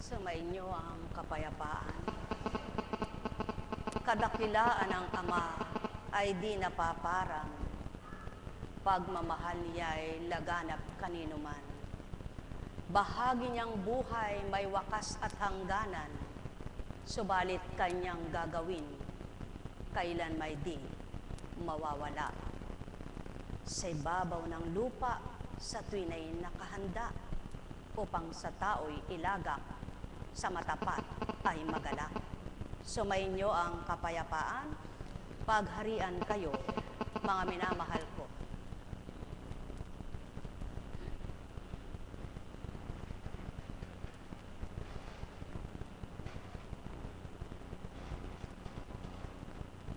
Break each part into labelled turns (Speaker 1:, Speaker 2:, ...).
Speaker 1: Sumainyo ang kapayapaan. Kadakilaan ng Ama ay di napaparang, pagmamahal niya ay laganap kanino man. Bahagi niyang buhay may wakas at hangganan, subalit kanyang gagawin, kailan may di mawawala. Sa ibabaw ng lupa, sa tuwin ay nakahanda, upang sa tao'y ilagak, sa matapat ay magalak. Sumainyo ang kapayapaan, pagharian kayo, mga minamahal ko.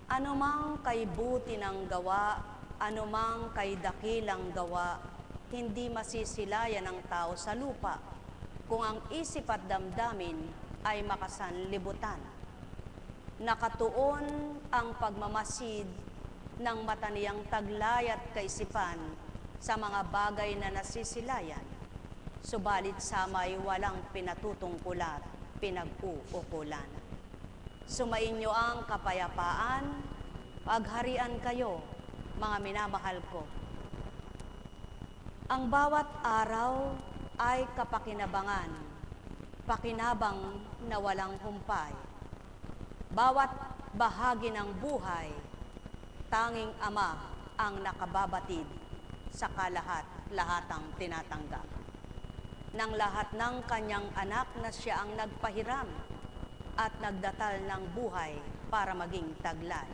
Speaker 1: Anumang kay buti ng gawa, anumang kay dakilang gawa, hindi masisilayan ng tao sa lupa, kung ang isip at damdamin ay makasanlibutan. Nakatuon ang pagmamasid ng mata niyang taglay at kaisipan sa mga bagay na nasisilayan, subalit sa may walang pinatutungkulat, pinag-uukulan. Sumainyo ang kapayapaan, pagharian kayo, mga minamahal ko. Ang bawat araw ay kapakinabangan, pakinabang na walang humpay. Bawat bahagi ng buhay, tanging Ama ang nakababatid sa kalahat-lahatang tinatanggap. Ng lahat ng kanyang anak na siya ang nagpahiram at nagdatal ng buhay para maging taglay.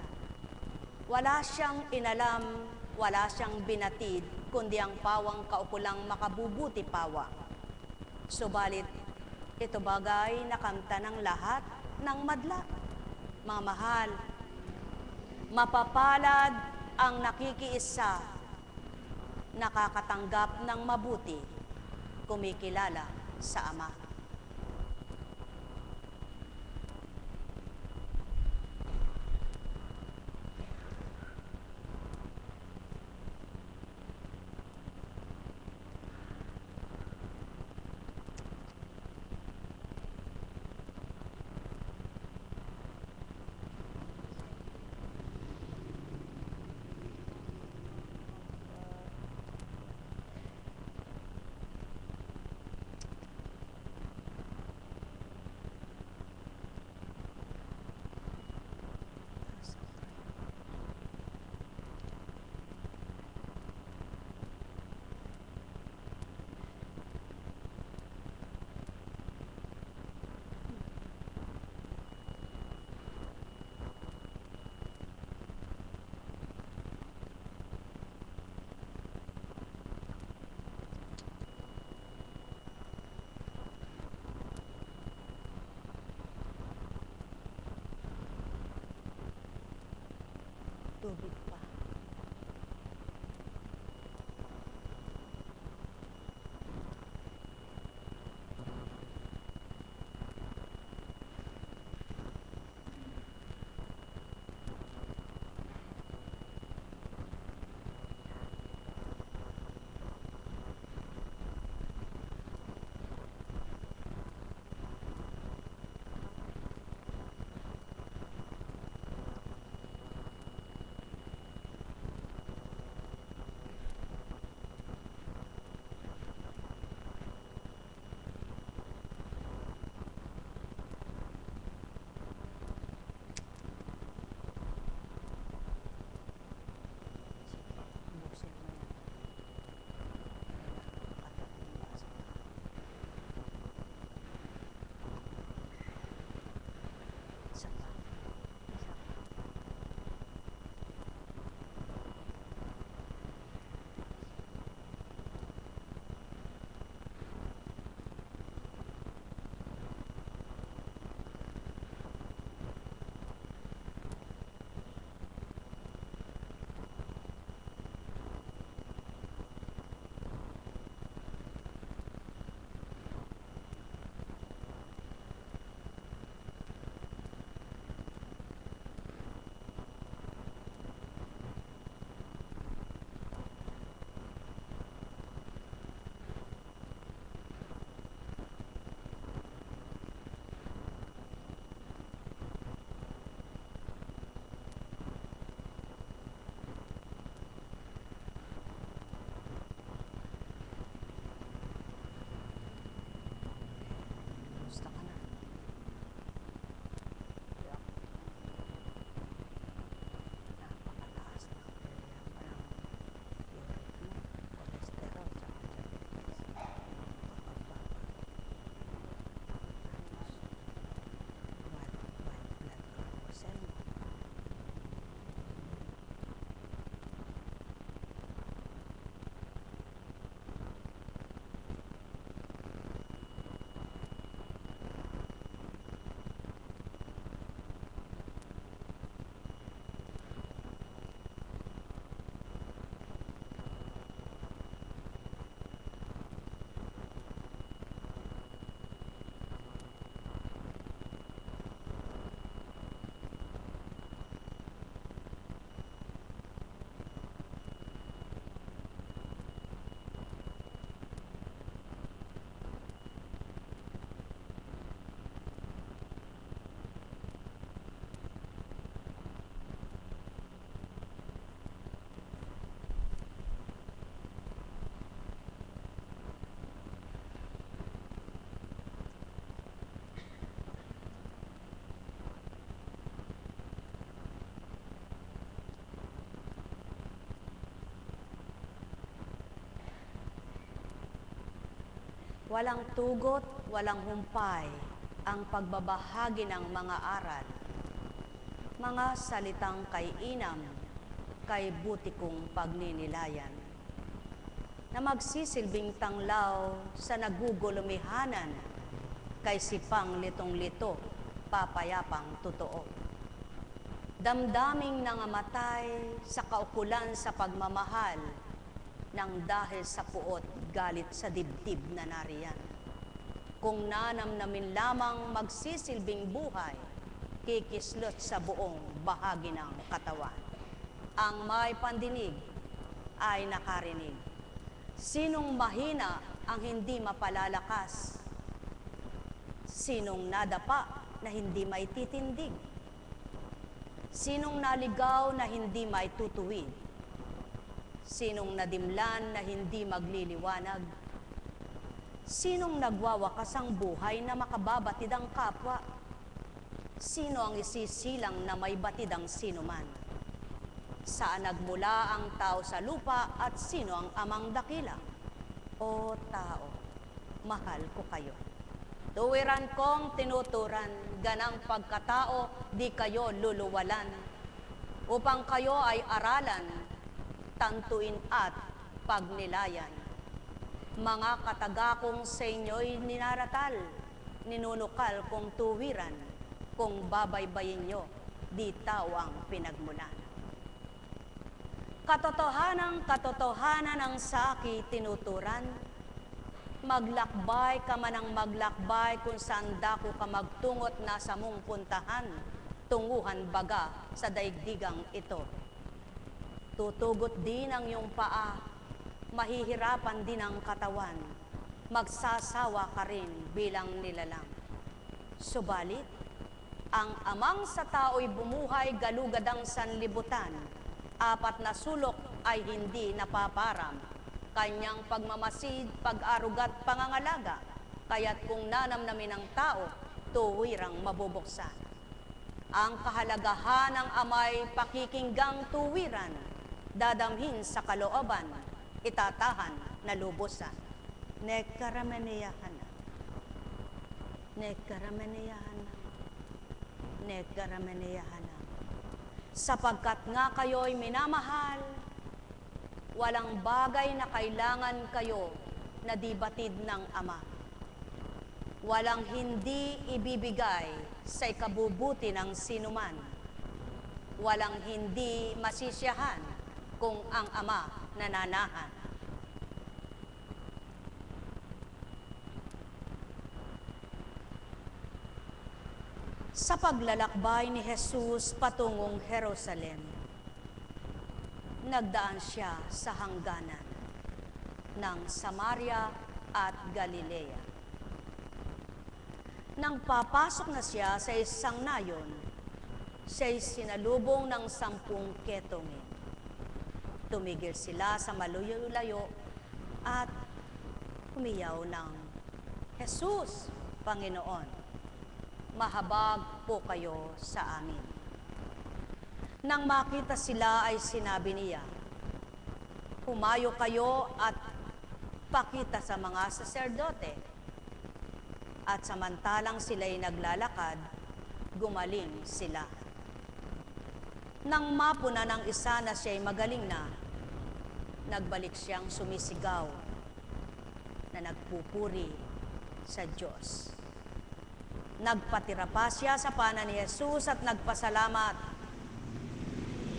Speaker 1: Wala siyang inalam, wala siyang binatid, kundi ang pawang kaukulang makabubuti pawa. Subalit, ito bagay na kamta ng lahat ng madla. Mga mahal, mapapalad ang nakikiisa, nakakatanggap ng mabuti, kumikilala sa Ama. Walang tugot, walang humpay ang pagbabahagi ng mga aral. Mga salitang kay inam, kay buti kong pagninilayan, na magsisilbing tanglaw sa nagugulumihanan, kay sipang litong-lito, papayapang totoo. Damdaming nangamatay sa kaukulan sa pagmamahal, nang dahil sa puot galit sa dibdib na nariyan. Kung nanamnamin lamang magsisilbing buhay, kikislot sa buong bahagi ng katawan. Ang may pandinig ay nakarinig. Sinong mahina ang hindi mapalalakas? Sinong nadapa na hindi may titindig? Sinong naligaw na hindi may tutuwid? Sinong nadimlan na hindi magliliwanag? Sinong nagwawakas ang buhay na makababatid ang kapwa? Sino ang isisilang na may batid ang sinuman? Saan nagmula ang tao sa lupa at sino ang amang dakila? O tao, mahal ko kayo. Tuwiran kong tinuturan, ganang pagkatao, di kayo luluwalan. Upang kayo ay aralan, tantuin at pagnilayan. Mga kataga kong sa inyo'y ninaratal, ninunukal kong tuwiran, kung babaybayin nyo, di tao ang pinagmulan. Katotohanan ang saki tinuturan, maglakbay ka man ang maglakbay kung saan dako ka magtungot na sa mong puntahan, tunguhan baga sa daigdigang ito. Tutugot din ang iyong paa, mahihirapan din ang katawan, magsasawa ka rin bilang nilalang. Subalit, ang amang sa tao'y bumuhay galugadang sanlibutan, apat na sulok ay hindi napaparam, kanyang pagmamasid, pag-arugat, pangangalaga, kaya't kung nanamnamin ng tao, tuwirang mabubuksan. Ang kahalagahan ng amay pakikinggang tuwiran, dadamhin sa kalooban, itatahan na lubusan. Nekaramaniyahan na. Nekaramaniyahan na. Nekaramaniyahan na. Sapagkat nga kayo'y minamahal, walang bagay na kailangan kayo na di batid ng Ama. Walang hindi ibibigay sa ikabubuti ng sinuman. Walang hindi masisiyahan kung ang Ama nananahan. Sa paglalakbay ni Jesus patungong Jerusalem, nagdaan siya sa hangganan ng Samaria at Galilea. Nang papasok na siya sa isang nayon, siya'y sinalubong ng 10 ketongin. Tumigil sila sa malayo-layo at humiyaw ng, "Jesus, Panginoon, mahabag po kayo sa amin." Nang makita sila ay sinabi niya, "Humayo kayo at pakita sa mga saserdote." At samantalang sila'y naglalakad, gumaling sila. Nang mapuna ng isa na siya'y magaling na, nagbalik siyang sumisigaw na nagpupuri sa Diyos. Nagpatira pa siya sa pana ni Jesus at nagpasalamat.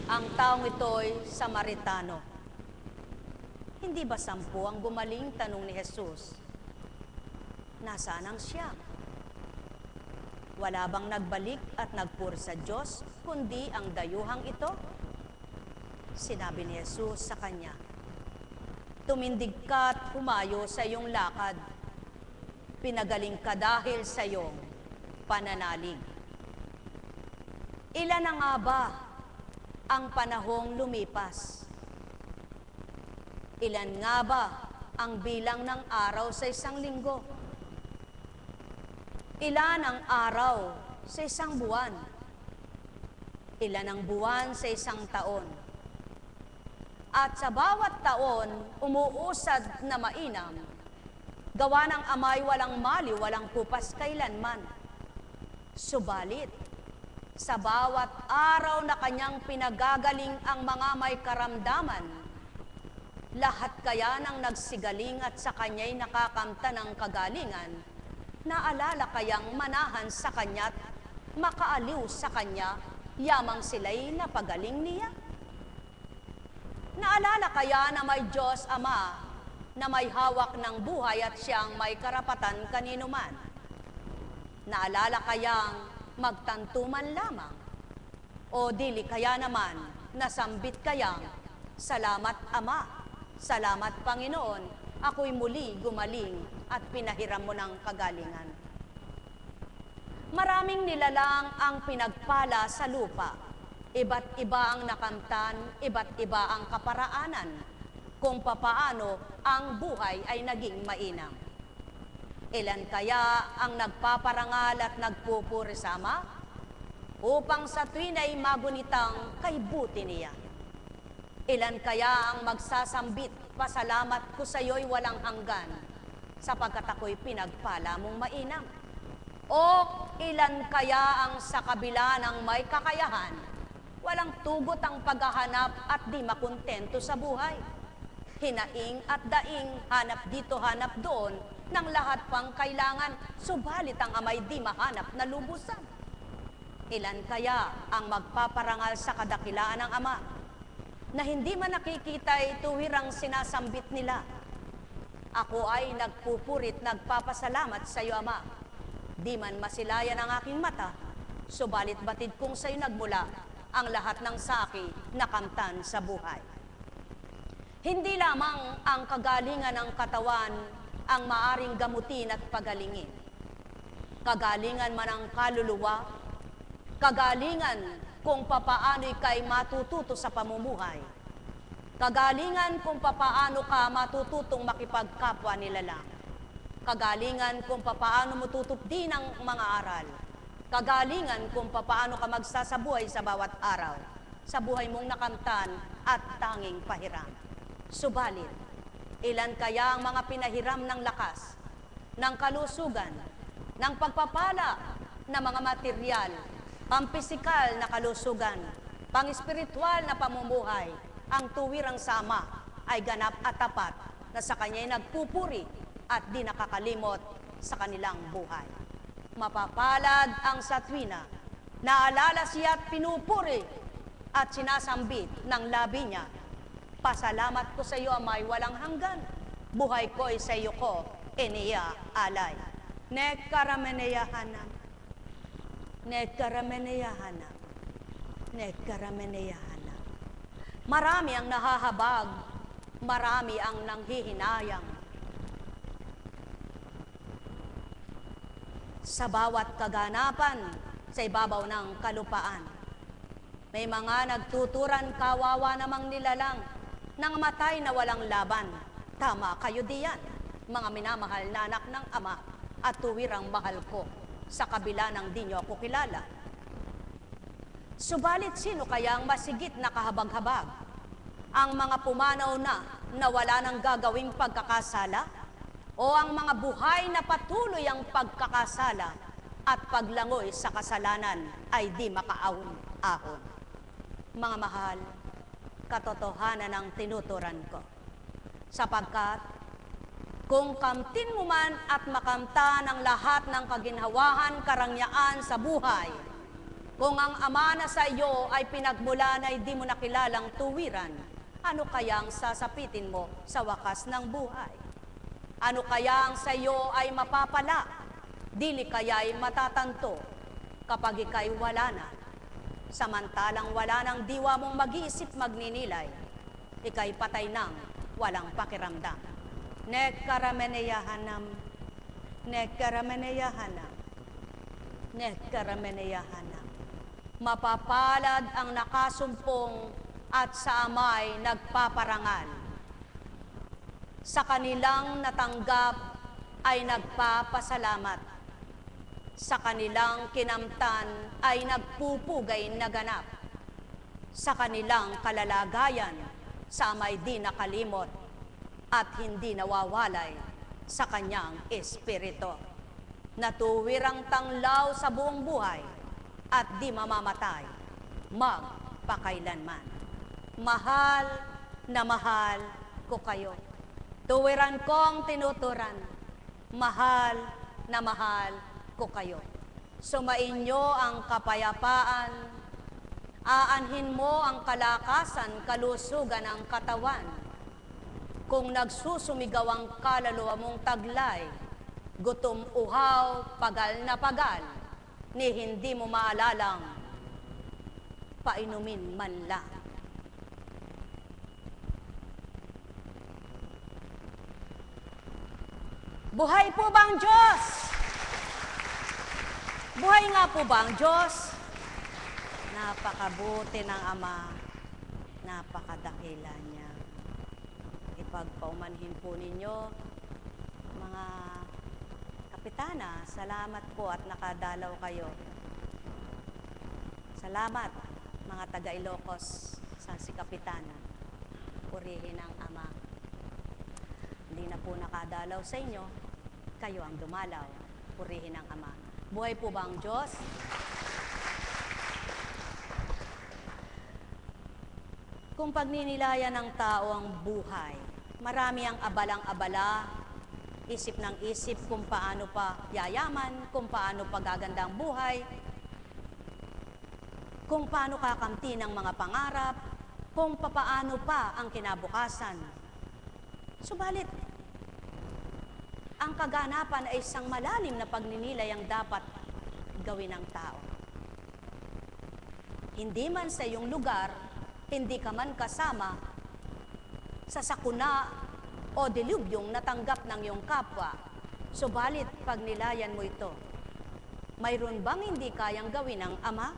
Speaker 1: Ang taong ito'y Samaritano. Hindi ba 10 ang gumaling? Tanong ni Jesus. Nasaan ang siya? Wala bang nagbalik at nagpuri sa Diyos, kundi ang dayuhang ito? Sinabi ni Jesus sa kanya, "Tumindig ka at humayo sa iyong lakad. Pinagaling ka dahil sa iyong pananalig." Ilan na nga ba ang panahong lumipas? Ilan nga ba ang bilang ng araw sa isang linggo? Ilan ang araw sa isang buwan? Ilan ang buwan sa isang taon? At sa bawat taon, umuusad na mainam Gawa ng amay walang mali, walang kupas kailanman. Subalit, sa bawat araw na kanyang pinagagaling ang mga may karamdaman, lahat kaya ng nagsigaling at sa kanya'y nakakamta ng kagalingan, naalala kayang manahan sa kanya't makaaliw sa kanya, yamang sila'y napagaling niya? Naalala kaya na may Diyos Ama na may hawak ng buhay at siyang may karapatan kanino man? Naalala kayang magtantuman lamang? O dili kaya naman nasambit kayang, salamat Ama, salamat Panginoon, ako'y muli gumaling at pinahiram mo ng kagalingan. Maraming nilalang ang pinagpala sa lupa. Iba't iba ang nakamtan, iba't iba ang kaparaanan kung papaano ang buhay ay naging mainam. Ilan kaya ang nagpaparangal at nagpupuri sa Ama upang sa tuwin ay magunitang kay buti niya? Ilan kaya ang magsasambit, pasalamat ko sa iyo'y walang hanggan, sapagkat ako'y pinagpala mong mainam? O ilan kaya ang sa kabila ng may kakayahan, walang tugot ang paghahanap at di makontento sa buhay? Hinaing at daing, hanap dito, hanap doon, ng lahat pang kailangan, subalit ang amay di mahanap na lubusan. Ilan kaya ang magpaparangal sa kadakilaan ng Ama, na hindi man nakikita'y tuwirang sinasambit nila? Ako ay nagpupurit, nagpapasalamat sa iyo, Ama. Di man masilayan ang aking mata, subalit batid kong sa iyo nagmula ang lahat ng saki na kamtan sa buhay. Hindi lamang ang kagalingan ng katawan ang maaring gamutin at pagalingin. Kagalingan man ang kaluluwa, kagalingan kung papaano'y kay matututo sa pamumuhay, kagalingan kung papaano ka matututong makipagkapwa nilalang, kagalingan kung papaano mo tutupdi ng mga aral, kagalingan kung papaano ka magsasabuhay sa bawat araw, sa buhay mong nakamtan at tanging pahiram. Subalit, ilan kaya ang mga pinahiram ng lakas, ng kalusugan, ng pagpapala na mga material, pampisikal na kalusugan, pang-espiritual na pamumuhay, ang tuwirang sama ay ganap at tapat na sa kanya'y nagpupuri at di nakakalimot sa kanilang buhay. Mapapalad ang satwina, naalala siya at pinupuri at sinasambit ng labi niya, pasalamat ko sa iyo, Amay, walang hanggan. Buhay ko ay sa iyo ko, iniya alay. Nekarameneyahanam. Nekarameneyahanam. Nekarameneyahanam. Marami ang nahahabag, marami ang nanghihinayang. Sa bawat kaganapan, sa ibabaw ng kalupaan, may mga nagtuturan, kawawa namang nilalang, nang matay na walang laban. Tama kayo diyan, mga minamahal na anak ng Ama, at tuwirang mahal ko, sa kabila ng di nyo ako kilala. Subalit sino kaya ang masigit na kahabag-habag? Ang mga pumanaw na wala ng gagawing pagkakasala? O ang mga buhay na patuloy ang pagkakasala at paglangoy sa kasalanan ay di makaahon-ahon? Mga mahal, katotohanan ang tinuturan ko. Sapagkat, kung kamtin mo man at makamta ng lahat ng kaginhawahan, karangyaan sa buhay, kung ang Ama na sa iyo ay pinagmulan ay di mo nakilalang tuwiran, ano kaya ang sasapitin mo sa wakas ng buhay? Ano kaya ang sa iyo ay mapapala? Dili kaya ay matatanto kapag ika'y wala na? Samantalang wala ng diwa mong mag-iisip magninilay, ika'y patay nang walang pakiramdam. Nekarameneyahanam, nekarameneyahanam, nekarameneyahanam. Mapapalad ang nakasumpong at sa Amay nagpaparangal. Sa kanilang natanggap ay nagpapasalamat. Sa kanilang kinamtan ay nagpupugay na ganap. Sa kanilang kalalagayan, sa Amay di nakalimot at hindi nawawalay sa kanyang espiritu. Natuwirang tanglaw sa buong buhay at di mamamatay magpakailanman. Mahal na mahal ko kayo. Tuwiran kong tinuturan. Mahal na mahal ko kayo. Sumainyo ang kapayapaan, aanhin mo ang kalakasan, kalusugan ng katawan. Kung nagsusumigaw ang kaluluwa mong taglay, gutom uhaw, pagal na pagal, ni hindi mo maalalang painumin man lang. Buhay po ba ang Diyos? Buhay nga po ba ang Diyos? Napakabuti ng Ama, napakadakila niya. Ipagpaumanhin po ninyo, mga kapitana, salamat po at nakadalaw kayo. Salamat, mga taga-Ilocos, sa si Kapitana. Purihin ang Ama. Hindi na po nakadalaw sa inyo, kayo ang dumalaw. Purihin ang Ama. Buhay po ba ang Diyos? Kung pagninilayan ng tao ang buhay, marami ang abalang-abala, isip ng isip kung paano pa yayaman, kung paano pa gaganda ang buhay, kung paano kakamti ng mga pangarap, kung papaano pa ang kinabukasan. Subalit, ang kaganapan ay isang malalim na pagninilay ang dapat gawin ng tao. Hindi man sa iyong lugar, hindi ka man kasama sa sakuna o dilubyong natanggap ng iyong kapwa, subalit pagnilayan mo ito, mayroon bang hindi kayang gawin ng Ama?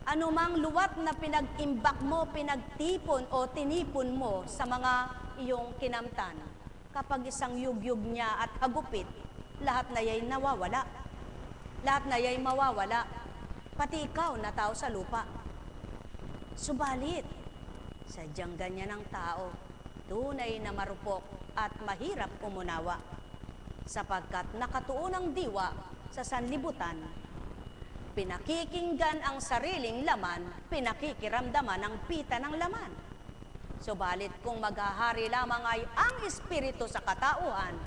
Speaker 1: Anumang luwat na pinag-imbak mo, pinagtipon o tinipon mo sa mga iyong kinamtan, kapag isang yugyug niya at hagupit, lahat na ya'y nawawala. Lahat na ya'y mawawala. Pati ikaw na tao sa lupa. Subalit, sadyang ganyan ang tao, tunay na marupok at mahirap umunawa, sapagkat nakatuon ang diwa sa sanlibutan, pinakikinggan ang sariling laman, pinakikiramdaman ang pita ng laman. Subalit kung maghahari lamang ay ang espiritu sa katauhan,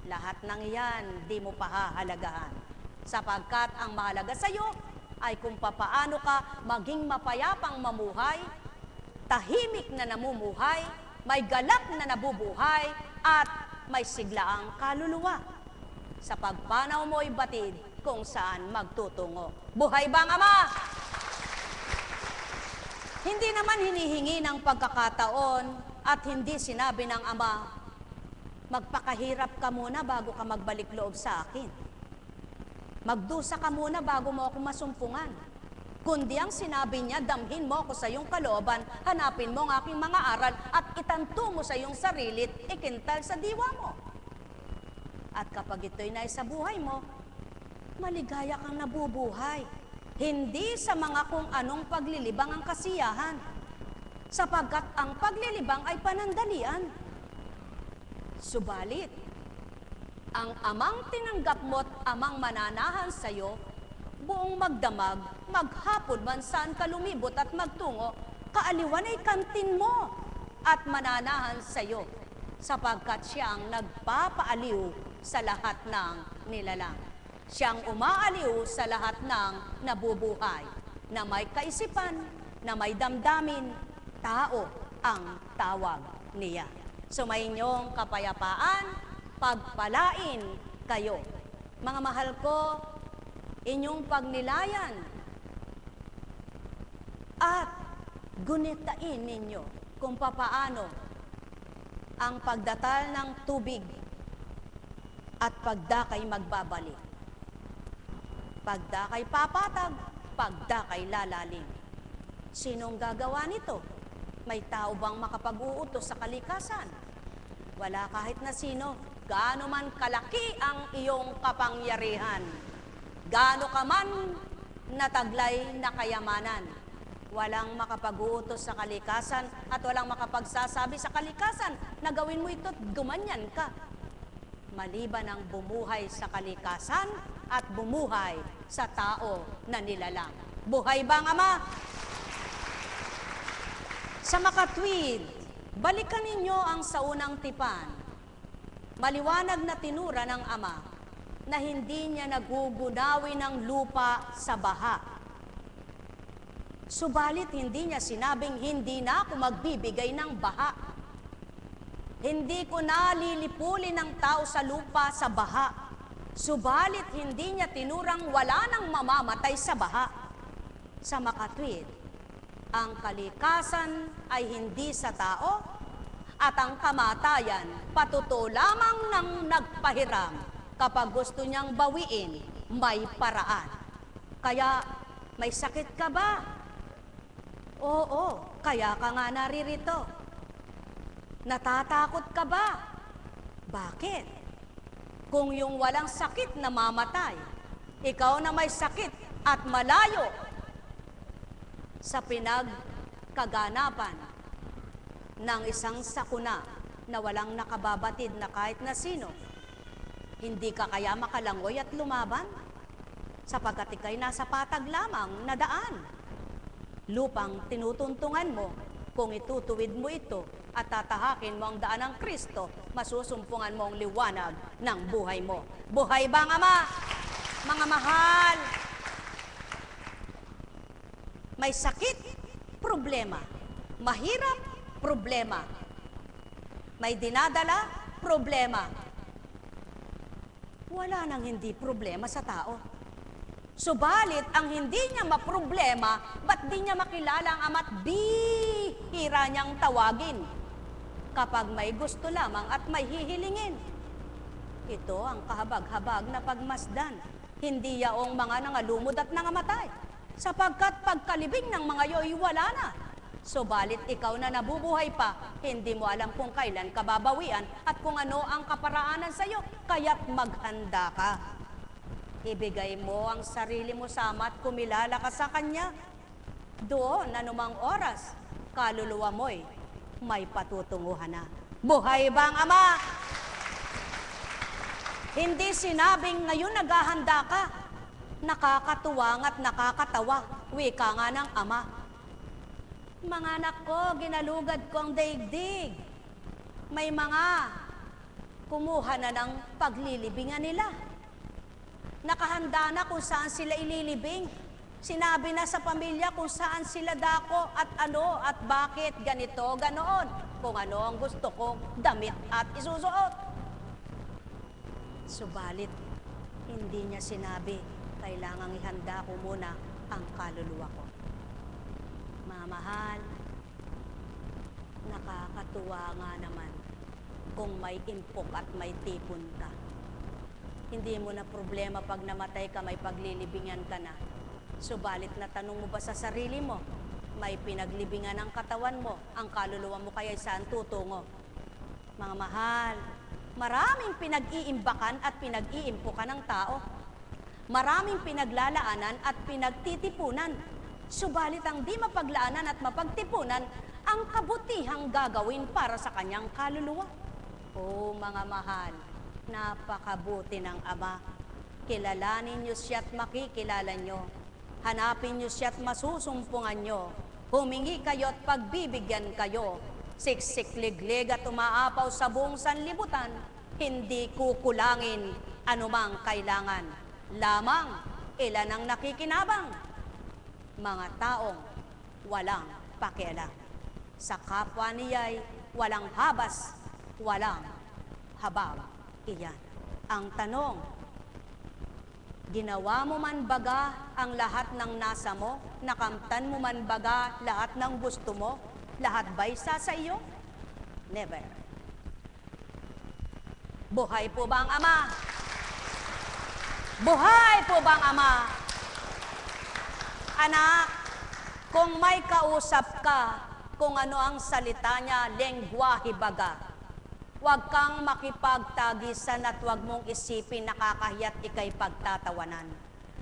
Speaker 1: lahat ng iyan di mo pahahalagahan, sapagkat ang mahalaga sa iyo ay kung papaano ka maging mapayapang mamuhay, tahimik na namumuhay, may galak na nabubuhay, at may siglaang kaluluwa. Sa pagpanaw mo'y batid kung saan magtutungo. Buhay bang Ama? Hindi naman hinihingi ng pagkakataon at hindi sinabi ng Ama, magpakahirap ka muna bago ka magbalik loob sa akin. Magdusa ka muna bago mo ako masumpungan. Kundi ang sinabi niya, damhin mo ako sa iyong kalooban, hanapin mo ang aking mga aral at itanto mo sa iyong sarilit, ikintal sa diwa mo. At kapag ito'y nais sa buhay mo, maligaya kang nabubuhay. Hindi sa mga kung anong paglilibang ang kasiyahan, sapagkat ang paglilibang ay panandalian. Subalit, ang amang tinanggap mo't amang mananahan sa iyo, buong magdamag, maghapon man saan ka lumibot at magtungo, kaaliwan ay kantin mo at mananahan sa iyo, sapagkat siya ang nagpapaaliw sa lahat ng nilalang. Siyang umaaliw sa lahat ng nabubuhay, na may kaisipan, na may damdamin, tao ang tawag niya. Sumainyong kapayapaan, pagpalain kayo. Mga mahal ko, inyong pagnilayan at gunitain ninyo kung papaano ang pagdatal ng tubig at pagdakay magbabalik. Pagdakay papatag, pagdakay lalalim. Sinong gagawa nito? May tao bang makapag-uutos sa kalikasan? Wala kahit na sino. Gaano man kalaki ang iyong kapangyarihan, gaano ka man nataglay na kayamanan, Walang makapag-uutos sa kalikasan at walang makapagsasabi sa kalikasan na gawin mo ito at gumanyan ka. Maliban ang bumuhay sa kalikasan at bumuhay sa tao na nilalang. Buhay ba ang Ama? Sa makatwid, balikan ninyo ang sa unang tipan. Maliwanag na tinura ng Ama na hindi niya nagugunawi ng lupa sa baha. Subalit hindi niya sinabing hindi na ako magbibigay ng baha. Hindi ko na lilipulin ng tao sa lupa sa baha. Subalit hindi niya tinurang wala nang mamamatay sa baha. Sa makatwid, ang kalikasan ay hindi sa tao at ang kamatayan patuto lamang ng nagpahiram. Kapag gusto niyang bawiin, may paraan. Kaya may sakit ka ba? Oo, kaya ka nga naririto. Natatakot ka ba? Bakit? Kung yung walang sakit na mamatay, ikaw na may sakit at malayo sa pinagkaganapan ng isang sakuna na walang nakababatid na kahit na sino, hindi ka kaya makalangoy at lumaban? Sapagkat ika'y nasa patag lamang na daan. Lupang tinutuntungan mo, kung itutuwid mo ito at tatahakin mo ang daan ng Kristo, masusumpungan mo ang liwanag ng buhay mo. Buhay ba ang Ama? Mga mahal, may sakit, problema. Mahirap, problema. May dinadala, problema. Wala nang hindi problema sa tao. Subalit, ang hindi niya maproblema, ba't di niya makilala ang Ama at bihira niyang tawagin kapag may gusto lamang at may hihilingin? Ito ang kahabag-habag na pagmasdan. Hindi yaong mga nangalumod at nangamatay, sapagkat pagkalibing ng mga yo'y wala na. Subalit ikaw na nabubuhay pa, hindi mo alam kung kailan ka babawian at kung ano ang kaparaanan sa iyo, kaya't maghanda ka. Ibigay mo ang sarili mo sa Ama at kumilala ka sa Kanya. Doon, anumang oras, kaluluwa mo'y may patutunguhan na. Buhay ba ang Ama? Hindi sinabing ngayon naghahanda ka. Nakakatuwang at nakakatawa. Wika nga ng Ama. Mga anak ko, ginalugad ko ang daigdig. May mga kumuha na ng paglilibingan nila. Nakahanda na kung saan sila ililibing. Sinabi na sa pamilya kung saan sila dako at ano at bakit, ganito, ganoon. Kung ano ang gusto kong damit at isusuot. Subalit, hindi niya sinabi, kailangang ihanda ko muna ang kaluluwa ko. Mga mahal, nakakatuwa nga naman kung may impok at may tipon ka. Hindi mo na problema pag namatay ka, may paglilibingan ka na. Subalit na tanong mo ba sa sarili mo, may pinaglibingan ang katawan mo, ang kaluluwa mo kaya saan tutungo? Mga mahal, maraming pinag-iimbakan at pinag-iimpukan ng tao. Maraming pinaglalaanan at pinagtitipunan. Subalit ang di mapaglaanan at mapagtipunan, ang kabutihang gagawin para sa kanyang kaluluwa. O mga mahal, napakabuti ng Ama. Kilalanin niyo siya at makikilala niyo. Hanapin niyo siya at masusumpungan niyo. Humingi kayo at pagbibigyan kayo. Siksik-liglig at umaapaw sa buong sanlibutan, hindi kukulangin anumang kailangan. Lamang ilan ang nakikinabang? Mga taong walang pakialam. Sa kapwa niya'y walang habas, walang habag. Iyan. Ang tanong, ginawa mo man baga ang lahat ng nasa mo? Nakamtan mo man baga lahat ng gusto mo? Lahat ba'y sa iyo? Never. Buhay po ba ang Ama? Buhay po ba ang Ama? Anak, kung may kausap ka, kung ano ang salita niya, lengguwahe baga, huwag kang makipagtagisan at huwag mong isipin nakakahiya't ika'y pagtatawanan.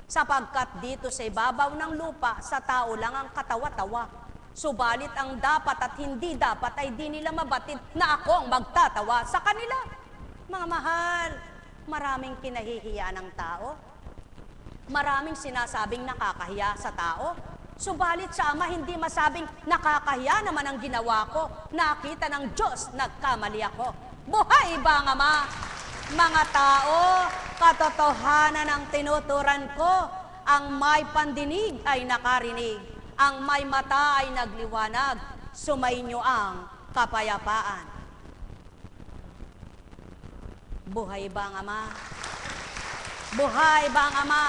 Speaker 1: sapagkat dito sa ibabaw ng lupa, sa tao lang ang katawa-tawa. Subalit ang dapat at hindi dapat ay di nila mabatid na ako ang magtatawa sa kanila. Mga mahal, maraming kinahihiya ng tao. Maraming sinasabing nakakahiya sa tao. Subalit sa Ama, hindi masabing nakakahiya naman ang ginawa ko. Nakita ng Diyos, nagkamali ako. Buhay ba ang Ama? Mga tao, katotohanan ang tinuturan ko. Ang may pandinig ay nakarinig. Ang may mata ay nagliwanag. Sumainyo ang kapayapaan. Buhay ba ang Ama? Buhay ba ang Ama?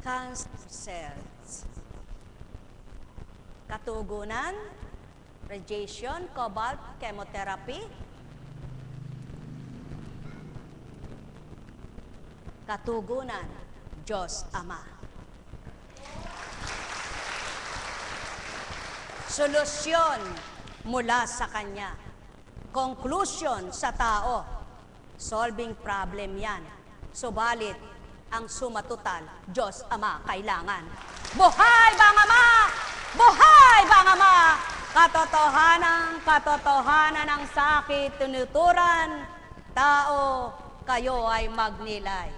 Speaker 1: Cancers. Katugunan, radiation, cobalt, chemotherapy. Katugunan, Diyos Ama. Solusyon mula sa Kanya. Conclusion sa tao. Solving problem yan. Subalit, ang sumatotal, Diyos Ama, kailangan. Buhay ba ang Ama? Buhay ba ang Ama? Katotohanan ng sakit, tunuturan, tao, kayo ay magnilay.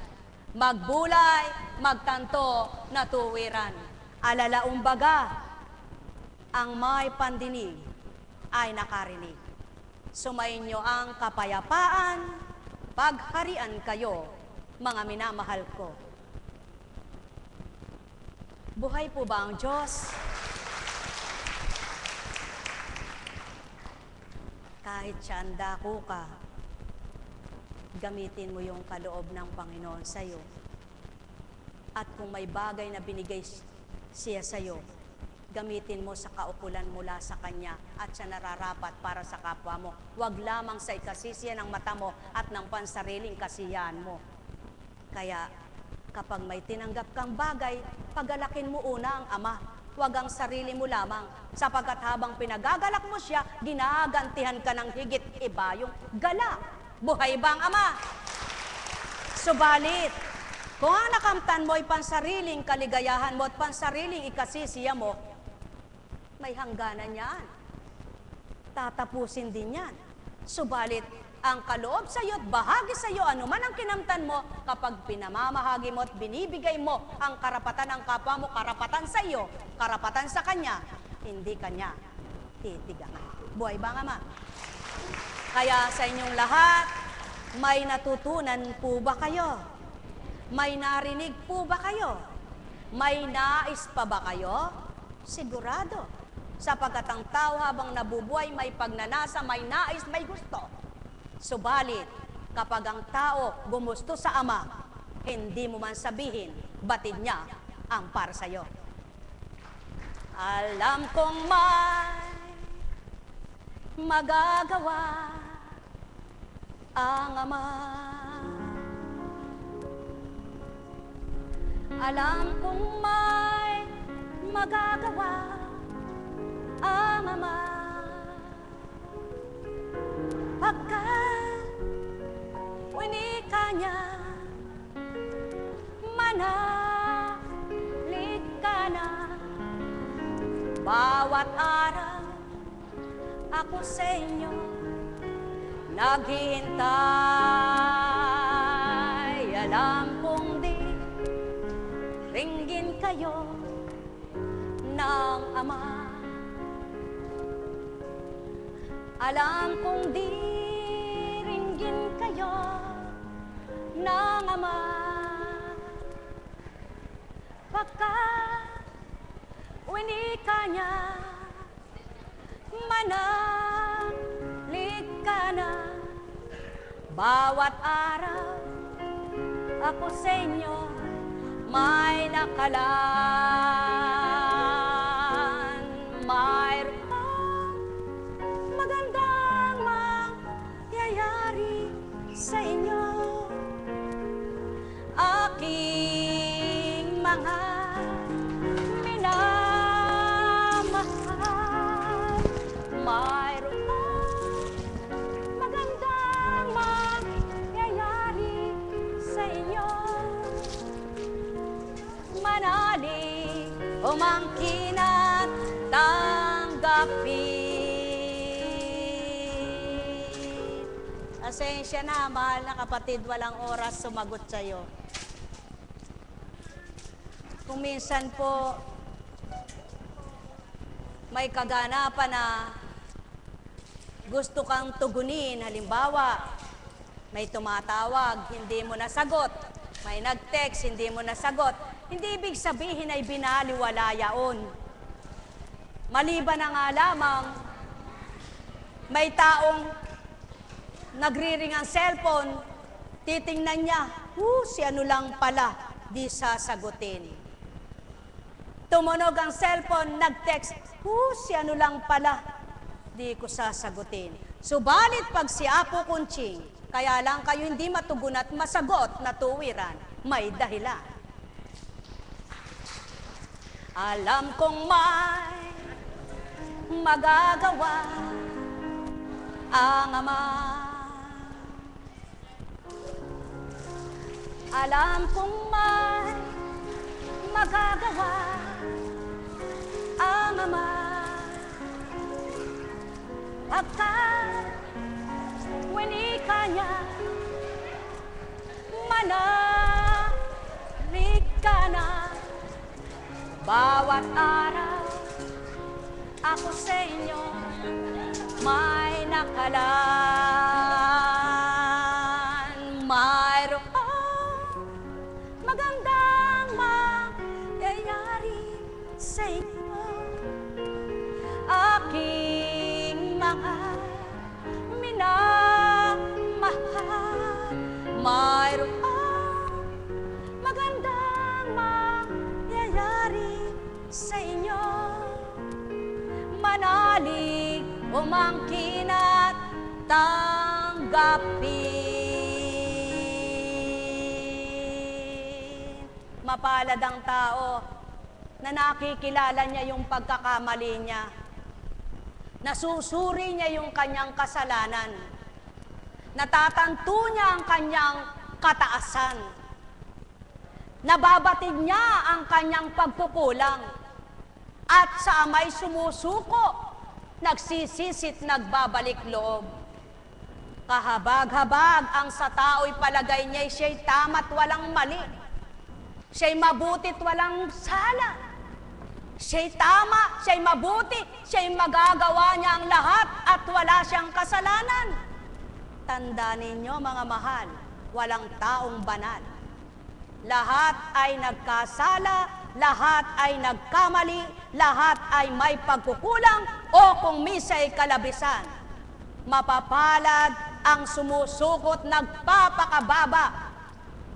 Speaker 1: Magbulay, magtanto, natuwiran. Alalaong baga, ang may pandinig ay nakarinig. Sumainyo ang kapayapaan, pagharian kayo, mga minamahal ko. Buhay po ba ang Diyos? Kahit saan dako ka, gamitin mo yung kaloob ng Panginoon sa'yo. At kung may bagay na binigay siya sa'yo, gamitin mo sa kaukulan mula sa Kanya at sa nararapat para sa kapwa mo. Huwag lamang sa ikasisiyan ng mata mo at ng pansariling kasiyahan mo. Kaya kapag may tinanggap kang bagay, pagalakin mo una ang Ama. Huwag ang sarili mo lamang, sapagkat habang pinagagalak mo siya, ginagantihan ka ng higit iba yung gala. Buhay ba ang Ama? Subalit, kung ang nakamtan mo ay pansariling kaligayahan mo at pansariling ikasisiya mo, may hangganan yan. Tatapusin din yan. Subalit, ang kaloob sa iyo at bahagi sa iyo, anuman ang kinamtan mo, kapag pinamamahagi mo at binibigay mo ang karapatan ng kapwa mo, karapatan sa iyo, karapatan sa Kanya, hindi Kanya titigangan. Buhay ba ang Ama? Kaya sa inyong lahat, may natutunan po ba kayo? May narinig po ba kayo? May nais pa ba kayo? Sigurado. Sapagkat ang tao habang nabubuhay, may pagnanasa, may nais, may gusto. Subalit, kapag ang tao gumusto sa Ama, hindi mo man sabihin, batid niya ang para sa iyo. Alam kong may magagawa ang Ama. Alam kong may magagawa ang Ama. Pagkat winika niya, manalig ka na. Bawat araw ako sa inyo naghihintay. Alam kong di ringgin kayo ng Ama. Alam kong di ringgin kayo ng Ama. Pagkat winika niya, manalig ka na. Bawat araw ako sa inyo may nakalaan. Mayroon magandang mangyayari sa inyo. Aking mga minamahal, manali, umangkin at tanggapin. Asensya na, mahal na kapatid, walang oras sumagot sa'yo. Kung minsan po, may kaganapan na gusto kang tugunin, halimbawa, may tumatawag, hindi mo nasagot. May nag-text, hindi mo nasagot. Hindi ibig sabihin ay binaliwala yaon. Maliban na nga lamang, may taong nagriring ang cellphone, titingnan niya, si ano lang pala, di sasagutin. Tumunog ang cellphone, nag-text, si ano lang pala, di ko sasagutin. Subalit pag si Apo Kunching, kaya lang kayo hindi matugon at masagot na tuwiran, may dahilan. Alam kong may magagawa ang Ama. Alam kong may magagawa ang Ama. Pagkat winika niya, manalig ka na. Bawat araw, ako sa inyo may nakalaan. Mayroong magandang mangyayari sa inyo. Aking mga minamahal, mayroong magandang mangyayari sa inyo. Manalig, umangkin at tanggapin. Mapalad ang tao na nakikilala niya yung pagkakamali niya. Nasusuri niya yung kanyang kasalanan. Natatanto niya ang kanyang kataasan. Nababatid niya ang kanyang pagkukulang. At sa Ama'y sumusuko, nagsisisit, nagbabalik loob. Kahabag-habag ang sa tao'y palagay niya, siya'y tama't walang mali. Siya'y mabutit walang sala. Siya'y tama, siya'y mabuti, siya'y magagawa niya ang lahat at wala siyang kasalanan. Tandaan ninyo mga mahal, walang taong banal. Lahat ay nagkasala, lahat ay nagkamali, lahat ay may pagkukulang o kung misa'y kalabisan. Mapapalad ang sumusukot, nagpapakababa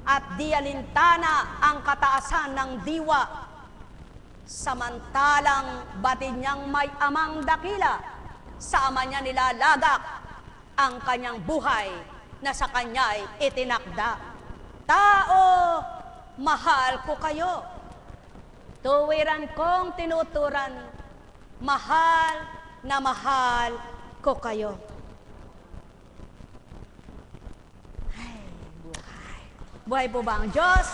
Speaker 1: at di alintana ang kataasan ng diwa. Samantalang batid niyang may amang dakila, sa Ama niya nilalagak ang kanyang buhay na sa kanya'y itinakda. Tao, mahal ko kayo. Tuwiran kong tinuturan, mahal na mahal ko kayo. Ay, buhay. Buhay po ba ang Diyos?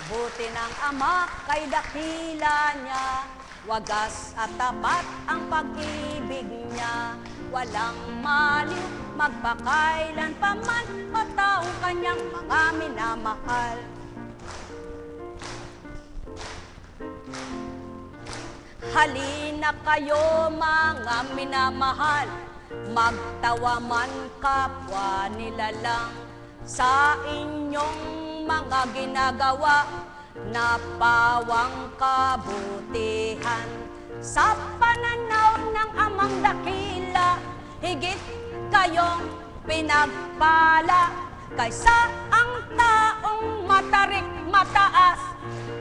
Speaker 1: Buti ng Ama kay dakila niya, wagas at tapat ang pag-ibig niya. Walang maliw, magpakailan pa man, o taong kanyang mga minamahal. Halina kayo mga minamahal, magtawa man kapwa nilalang sa inyong mga ginagawa na pawang kabutihan. Sa pananaw ng Amang dakila, higit kayong pinagpala kaysa ang taong matarik mataas,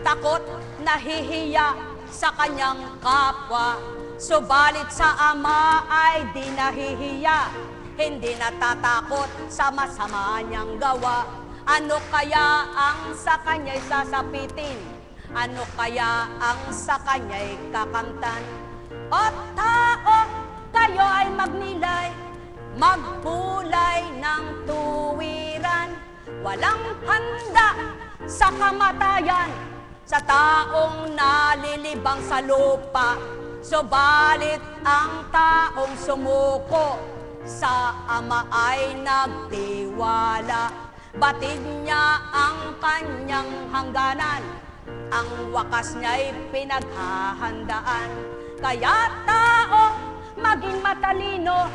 Speaker 1: takot nahihiya sa kanyang kapwa. Subalit sa Ama ay di nahihiya, hindi natatakot sa masama niyang gawa. Ano kaya ang sa kanya'y sasapitin? Ano kaya ang sa kanya'y kakamtan? O tao, kayo ay magnilay, magpulay ng tuwiran. Walang handa sa kamatayan, sa taong nalilibang sa lupa. Subalit ang taong sumuko sa Ama ay nagtiwala. Batid niya ang kanyang hangganan, ang wakas niya'y pinaghahandaan. Kaya tao, maging matalino,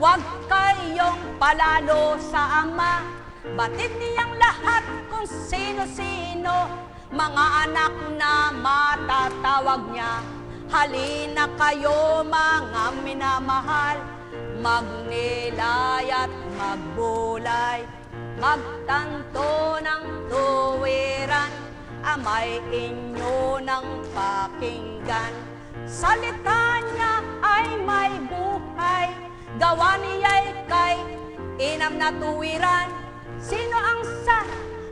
Speaker 1: huwag kayong palalo sa Ama. Batid niyang lahat kung sino-sino, mga anak na matatawag niya. Halina kayo mga minamahal, magnilay at magbulay, magtanto ng tuwiran, Ama'y inyo ng pakinggan. Salita niya ay may buhay, gawa niya'y kay inam na tuwiran. Sino ang sa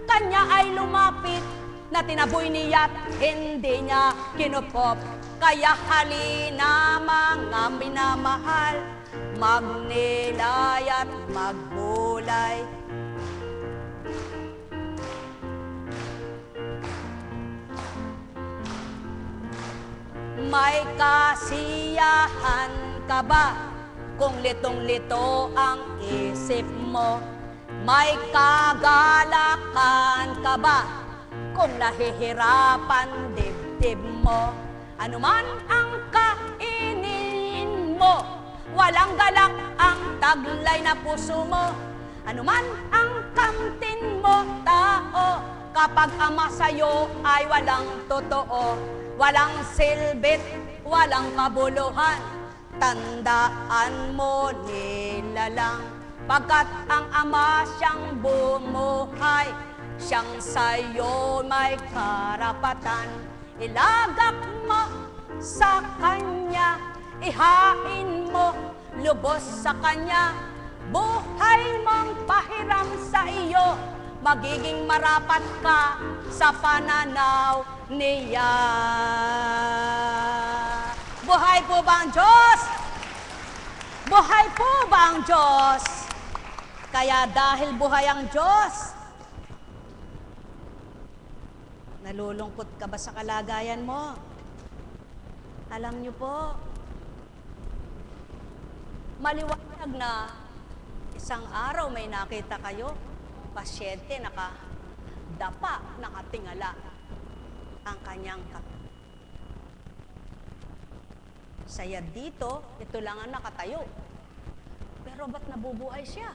Speaker 1: kanya ay lumapit, na tinaboy niya't hindi niya kinupop? Kaya halina mga minamahal, magnilay at magbulay. May kasiyahan ka ba kung litong-lito ang isip mo? May kagalakan ka ba kung nahihirapan dibdib mo? Anuman ang kainin mo, walang galak ang taglay na puso mo. Anuman ang kamtin mo, tao, kapag Ama sa'yo ay walang totoo, walang silbit, walang kabuluhan, tandaan mo nilalang. Pagkat ang Ama siyang bumuhay, siyang sa'yo may karapatan. Ilagak mo sa Kanya, ihain mo lubos sa Kanya. Buhay mong pahiram sa iyo, magiging marapat ka sa pananaw niya. Buhay po ba ang Diyos? Buhay po ba ang Diyos? Kaya dahil buhay ang Diyos, nalulungkot ka ba sa kalagayan mo? Alam niyo po, maliwanag na isang araw may nakita kayo, pasyente nakadapa, nakatingala ang kanyang saya dito, ito lang ang nakatayo. Pero ba't nabubuhay siya?